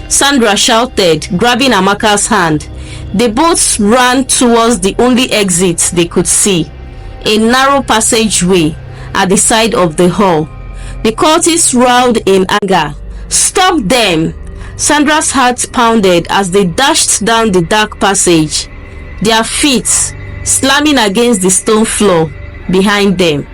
Sandra shouted, grabbing Amaka's hand. They both ran towards the only exit they could see, a narrow passageway at the side of the hall. The cultists roared in anger. "Stop them!" Sandra's heart pounded as they dashed down the dark passage, their feet slamming against the stone floor behind them.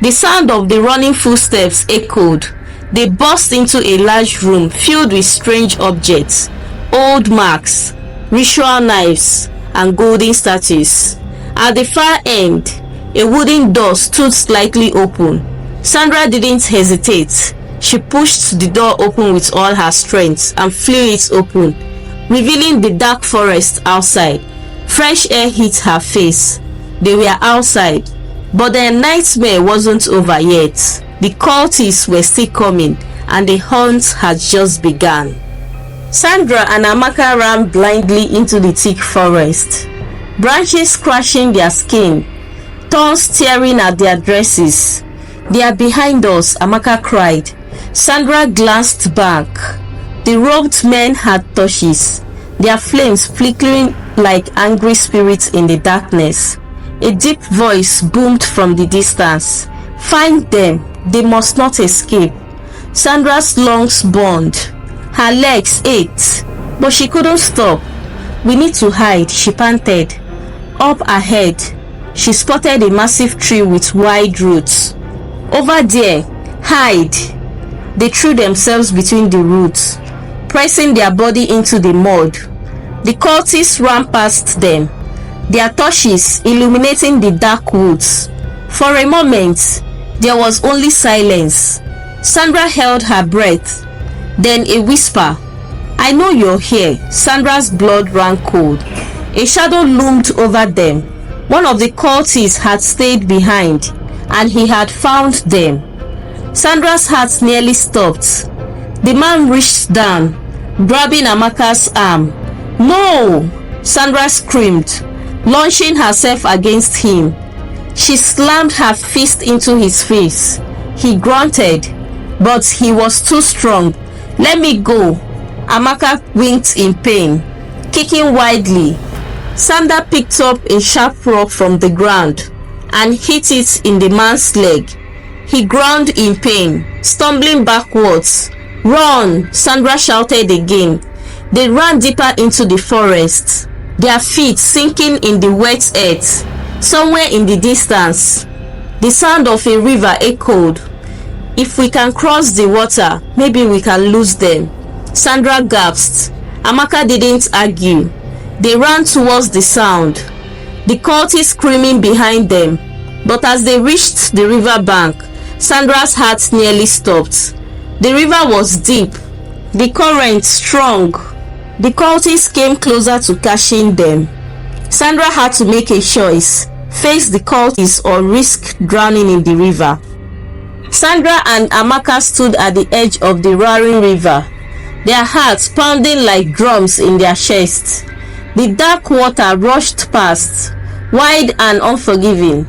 The sound of the running footsteps echoed. They burst into a large room filled with strange objects, old marks, ritual knives, and golden statues. At the far end, a wooden door stood slightly open. Sandra didn't hesitate. She pushed the door open with all her strength and flew it open, revealing the dark forest outside. Fresh air hit her face. They were outside, but their nightmare wasn't over yet. The cultists were still coming, and the hunt had just begun. Sandra and Amaka ran blindly into the thick forest, branches crashing their skin, thorns tearing at their dresses. "They are behind us," Amaka cried. Sandra glanced back. The robed men had torches, their flames flickering like angry spirits in the darkness. A deep voice boomed from the distance. "Find them, they must not escape." Sandra's lungs burned. Her legs ached, but she couldn't stop. "We need to hide," she panted. Up ahead, she spotted a massive tree with wide roots. "Over there, hide." They threw themselves between the roots, pressing their body into the mud. The cultists ran past them, their torches illuminating the dark woods. For a moment, there was only silence. Sandra held her breath. Then a whisper. "I know you're here." Sandra's blood ran cold. A shadow loomed over them. One of the cultists had stayed behind, and he had found them. Sandra's heart nearly stopped. The man reached down, grabbing Amaka's arm. "No!" Sandra screamed, launching herself against him. She slammed her fist into his face. He grunted, but he was too strong. "Let me go." Amaka winked in pain, kicking wildly. Sandra picked up a sharp rock from the ground and hit it in the man's leg. He groaned in pain, stumbling backwards. "Run!" Sandra shouted again. They ran deeper into the forest, their feet sinking in the wet earth. Somewhere in the distance, the sound of a river echoed. "If we can cross the water, maybe we can lose them." Sandra gasped. Amaka didn't argue. They ran towards the sound, the cultists screaming behind them. But as they reached the river bank, Sandra's heart nearly stopped. The river was deep, the current strong. The cultists came closer to catching them. Sandra had to make a choice: face the cultists or risk drowning in the river. Sandra and Amaka stood at the edge of the roaring river, their hearts pounding like drums in their chests. The dark water rushed past, wide and unforgiving.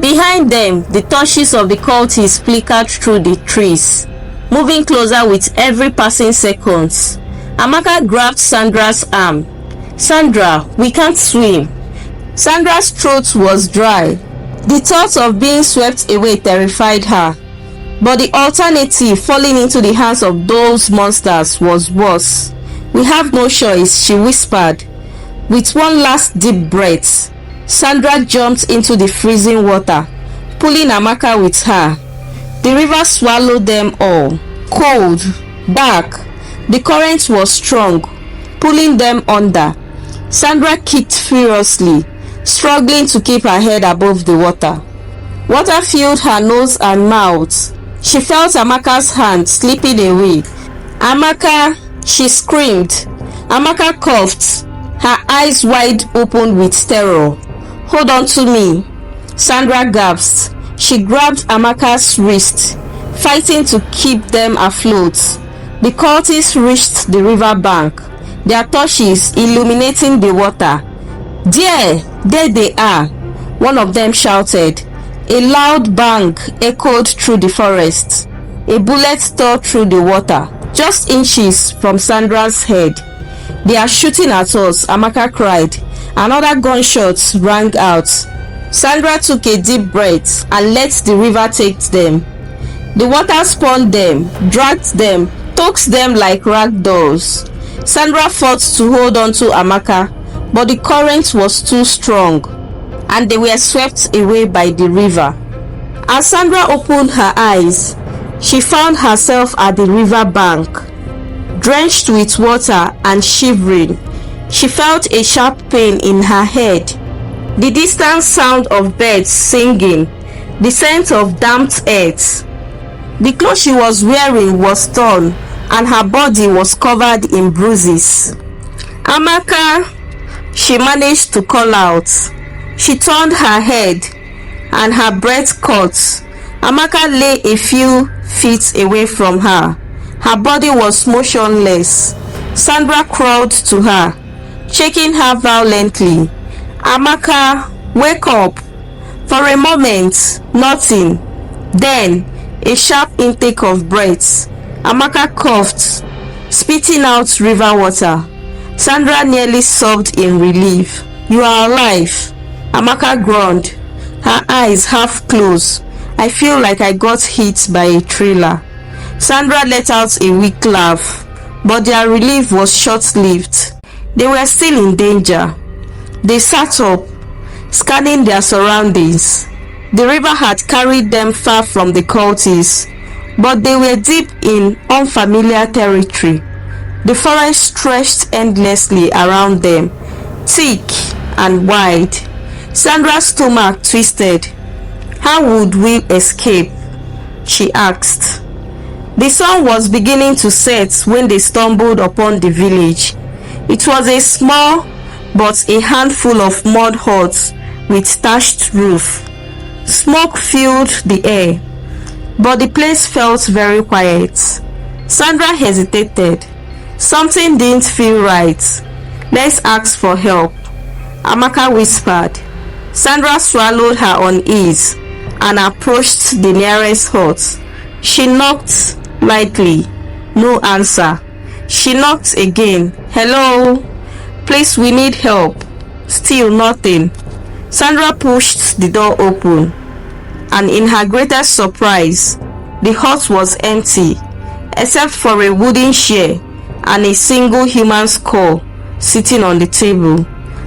Behind them, the torches of the cultists flickered through the trees, moving closer with every passing second. Amaka grabbed Sandra's arm. "Sandra, we can't swim." Sandra's throat was dry. The thought of being swept away terrified her. But the alternative, falling into the hands of those monsters, was worse. "We have no choice," she whispered. With one last deep breath, Sandra jumped into the freezing water, pulling Amaka with her. The river swallowed them all. Cold, dark, the current was strong, pulling them under. Sandra kicked furiously, struggling to keep her head above the water. Water filled her nose and mouth. She felt Amaka's hand slipping away. "Amaka!" she screamed. Amaka coughed, her eyes wide open with terror. "Hold on to me." Sandra gasped. She grabbed Amaka's wrist, fighting to keep them afloat. The cultists reached the river bank, their torches illuminating the water. There they are," one of them shouted. A loud bang echoed through the forest. A bullet tore through the water, just inches from Sandra's head. "They are shooting at us," Amaka cried. Another gunshot rang out. Sandra took a deep breath and let the river take them. The water spun them, dragged them, tossed them like rag dolls. Sandra fought to hold on to Amaka, but the current was too strong, and they were swept away by the river. As Sandra opened her eyes, she found herself at the river bank. Drenched with water and shivering, she felt a sharp pain in her head. The distant sound of birds singing, the scent of damp earth. The clothes she was wearing was torn, and her body was covered in bruises. "Amaka," she managed to call out. She turned her head, and her breath caught. Amaka lay a few feet away from her. Her body was motionless. Sandra crawled to her, shaking her violently. "Amaka, wake up." For a moment, nothing. Then, a sharp intake of breath. Amaka coughed, spitting out river water. Sandra nearly sobbed in relief. "You are alive," Amaka groaned, her eyes half closed. "I feel like I got hit by a trailer." Sandra let out a weak laugh, but their relief was short-lived. They were still in danger. They sat up, scanning their surroundings. The river had carried them far from the cultists, but they were deep in unfamiliar territory. The forest stretched endlessly around them, thick and wide. Sandra's stomach twisted. "How would we escape?" she asked. The sun was beginning to set when they stumbled upon the village. It was a small but a handful of mud huts with thatched roof. Smoke filled the air, but the place felt very quiet. Sandra hesitated. Something didn't feel right. "Let's ask for help," Amaka whispered. Sandra swallowed her unease and approached the nearest hut. She knocked lightly. No answer. She knocked again. "Hello? Please, we need help." Still nothing. Sandra pushed the door open, and in her greatest surprise, the hut was empty, except for a wooden chair and a single human skull sitting on the table.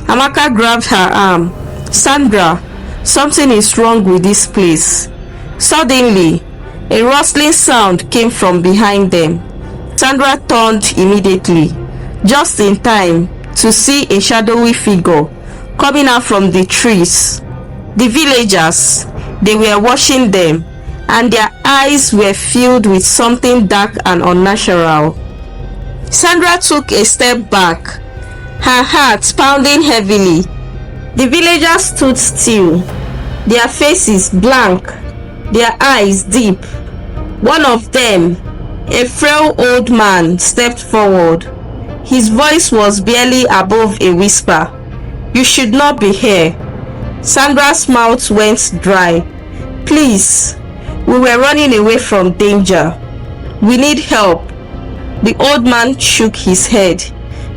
Amaka grabbed her arm. "Sandra, something is wrong with this place." Suddenly, a rustling sound came from behind them. Sandra turned immediately, just in time to see a shadowy figure coming out from the trees. The villagers, they were watching them, and their eyes were filled with something dark and unnatural. Sandra took a step back, her heart pounding heavily. The villagers stood still, their faces blank, their eyes deep. One of them, a frail old man, stepped forward. His voice was barely above a whisper. "You should not be here." Sandra's mouth went dry. "Please, we were running away from danger. We need help." The old man shook his head.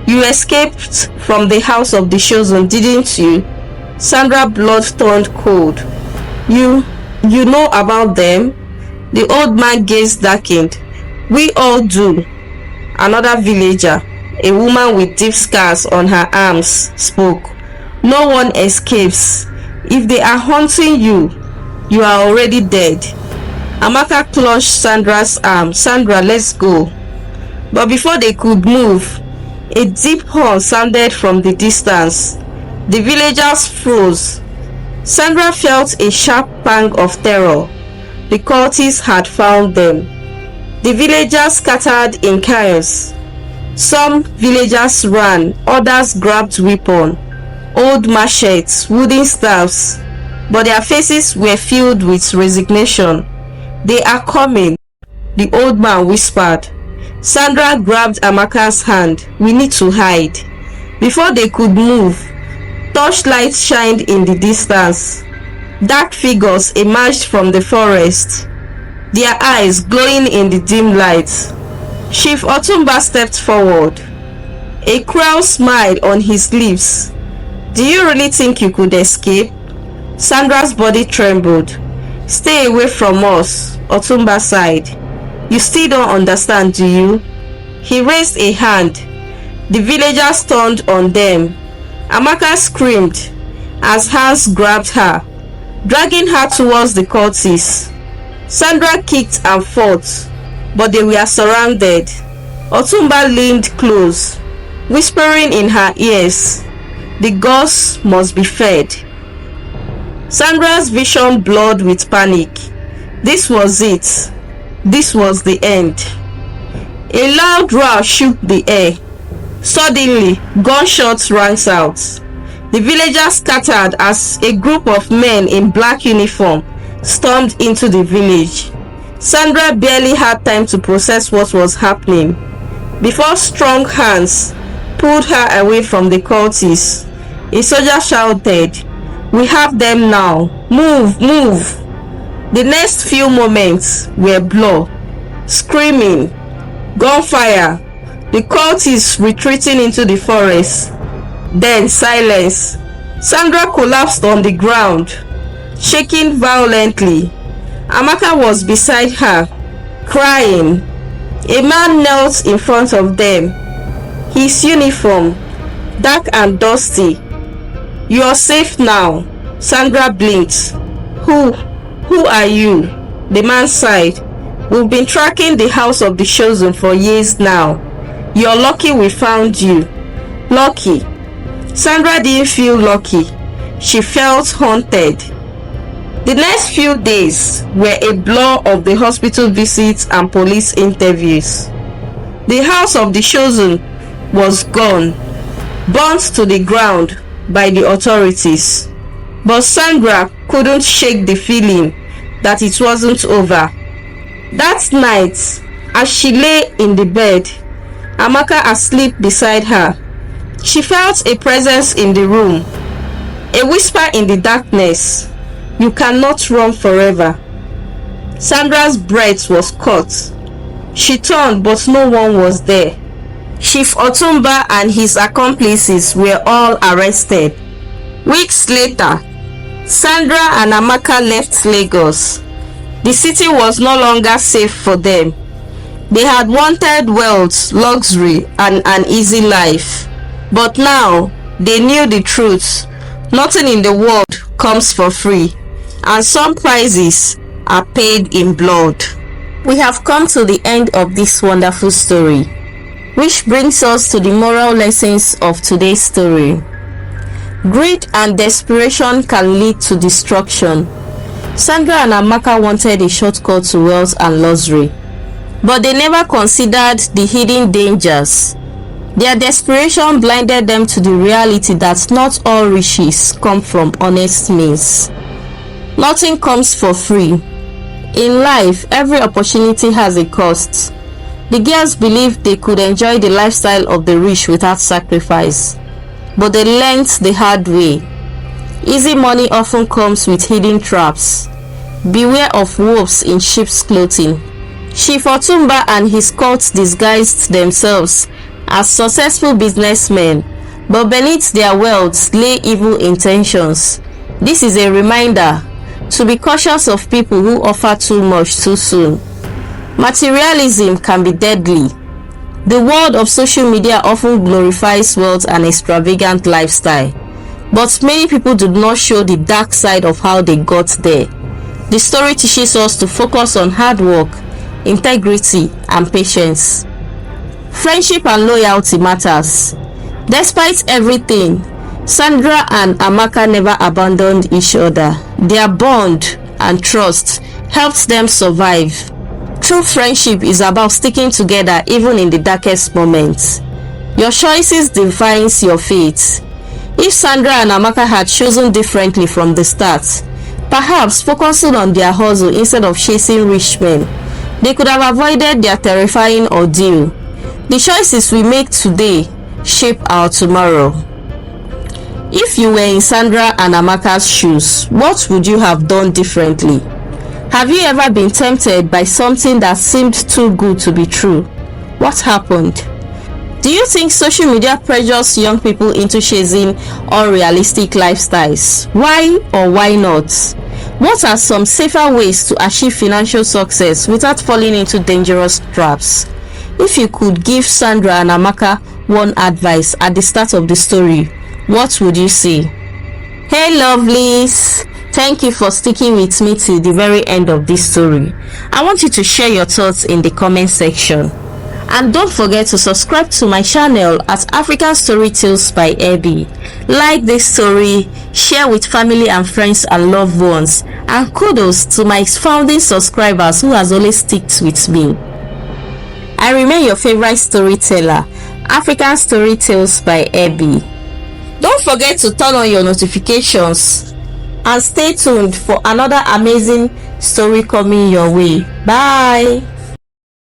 "You escaped from the house of the chosen, didn't you?" Sandra's blood turned cold. You know about them?" The old man's gaze darkened. "We all do." Another villager, a woman with deep scars on her arms, spoke. "No one escapes. If they are hunting you, you are already dead." Amaka clutched Sandra's arm. "Sandra, let's go." But before they could move, a deep horn sounded from the distance. The villagers froze. Sandra felt a sharp pang of terror. The cultists had found them. The villagers scattered in chaos. Some villagers ran, others grabbed weapons, old machetes, wooden staffs, but their faces were filled with resignation. "They are coming," the old man whispered. Sandra grabbed Amaka's hand. "We need to hide." Before they could move, torchlights shined in the distance. Dark figures emerged from the forest, their eyes glowing in the dim light. Chief Otumba stepped forward, a cruel smile on his lips. Do you really think you could escape? Sandra's body trembled. Stay away from us, Otumba sighed. You still don't understand, do you? He raised a hand. The villagers turned on them. Amaka screamed as hands grabbed her, dragging her towards the cultists. Sandra kicked and fought, but they were surrounded. Otumba leaned close, whispering in her ears, the gods must be fed. Sandra's vision blurred with panic. This was it. This was the end. A loud roar shook the air. Suddenly, gunshots rang out. The villagers scattered as a group of men in black uniform stormed into the village. Sandra barely had time to process what was happening before strong hands pulled her away from the cultists. A soldier shouted, "We have them now. Move, move." The next few moments were blur, screaming, gunfire, the cultists retreating into the forest. Then silence. Sandra collapsed on the ground, shaking violently. Amaka was beside her, crying. A man knelt in front of them, his uniform dark and dusty. "You are safe now." Sandra blinked. Who are you?" The man sighed. "We've been tracking the house of the chosen for years now. You're lucky we found you." Lucky? Sandra didn't feel lucky. She felt haunted. The next few days were a blur of the hospital visits and police interviews. The house of the chosen was gone, burnt to the ground by the authorities. But Sandra couldn't shake the feeling that it wasn't over. That night, as she lay in the bed, Amaka asleep beside her, she felt a presence in the room, a whisper in the darkness. "You cannot run forever." Sandra's breath was caught. She turned, but no one was there. Chief Otumba and his accomplices were all arrested. Weeks later, Sandra and Amaka left Lagos. The city was no longer safe for them. They had wanted wealth, luxury, and an easy life. But now, they knew the truth. Nothing in the world comes for free, and some prices are paid in blood. We have come to the end of this wonderful story, which brings us to the moral lessons of today's story. Greed and desperation can lead to destruction. Sandra and Amaka wanted a shortcut to wealth and luxury, but they never considered the hidden dangers. Their desperation blinded them to the reality that not all riches come from honest means. Nothing comes for free. In life, every opportunity has a cost. The girls believed they could enjoy the lifestyle of the rich without sacrifice, but they learned the hard way. Easy money often comes with hidden traps. Beware of wolves in sheep's clothing. Chief Otumba and his cult disguised themselves as successful businessmen, but beneath their wealth lay evil intentions. This is a reminder to be cautious of people who offer too much too soon. Materialism can be deadly. The world of social media often glorifies wealth and extravagant lifestyle, but many people do not show the dark side of how they got there. The story teaches us to focus on hard work, integrity, and patience. Friendship and loyalty matters. Despite everything, Sandra and Amaka never abandoned each other. Their bond and trust helped them survive. True friendship is about sticking together even in the darkest moments. Your choices define your fate. If Sandra and Amaka had chosen differently from the start, perhaps focusing on their hustle instead of chasing rich men, they could have avoided their terrifying ordeal. The choices we make today shape our tomorrow. If you were in Sandra and Amaka's shoes, what would you have done differently? Have you ever been tempted by something that seemed too good to be true? What happened? Do you think social media pressures young people into chasing unrealistic lifestyles? Why or why not? What are some safer ways to achieve financial success without falling into dangerous traps? If you could give Sandra and Amaka one advice at the start of the story, what would you say? Hey lovelies! Thank you for sticking with me till the very end of this story. I want you to share your thoughts in the comment section. And don't forget to subscribe to my channel at African Storytales by Abby. Like this story, share with family and friends and loved ones, and kudos to my founding subscribers who has always sticked with me. I remain your favorite storyteller, African Storytales by Abby. Don't forget to turn on your notifications and stay tuned for another amazing story coming your way. Bye.